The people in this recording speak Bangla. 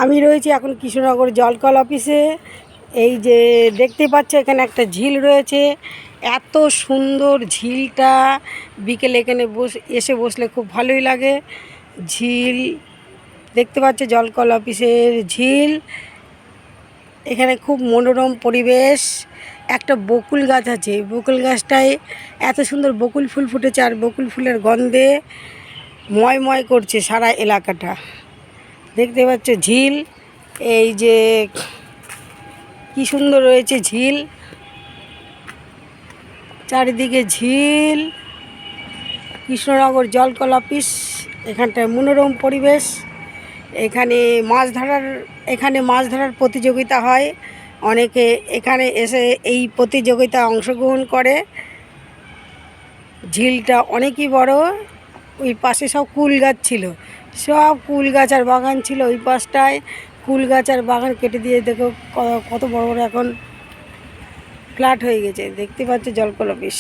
আমি রয়েছি এখন কৃষ্ণনগর জলকল অফিসে। এই যে দেখতে পাচ্ছ এখানে একটা ঝিল রয়েছে, এত সুন্দর ঝিলটা। বিকেলে এখানে এসে বসলে খুব ভালোই লাগে। ঝিল দেখতে পাচ্ছ, জলকল অফিসের ঝিল। এখানে খুব মনোরম পরিবেশ। একটা বকুল গাছ আছে, বকুল গাছটায় এত সুন্দর বকুল ফুল ফুটেছে, আর বকুল ফুলের গন্ধে ময় করছে সারা এলাকাটা। দেখতে পাচ্ছ ঝিল, এই যে কি সুন্দর রয়েছে ঝিল, চারিদিকে ঝিল। কৃষ্ণনগর জলকল অফিস, এখানটায় মনোরম পরিবেশ। এখানে মাছ ধরার প্রতিযোগিতা হয়। অনেকে এখানে এসে এই প্রতিযোগিতায় অংশগ্রহণ করে। ঝিলটা অনেকই বড়। ওই পাশে সব কুল গাছ ছিল, সব কুল গাছ আর বাগান ছিল। ওই পাশটায় কুল গাছ আর বাগান কেটে দিয়ে দেখো কত বড় বড় এখন ফ্ল্যাট হয়ে গেছে। দেখতে পাচ্ছ জলকল অফিস।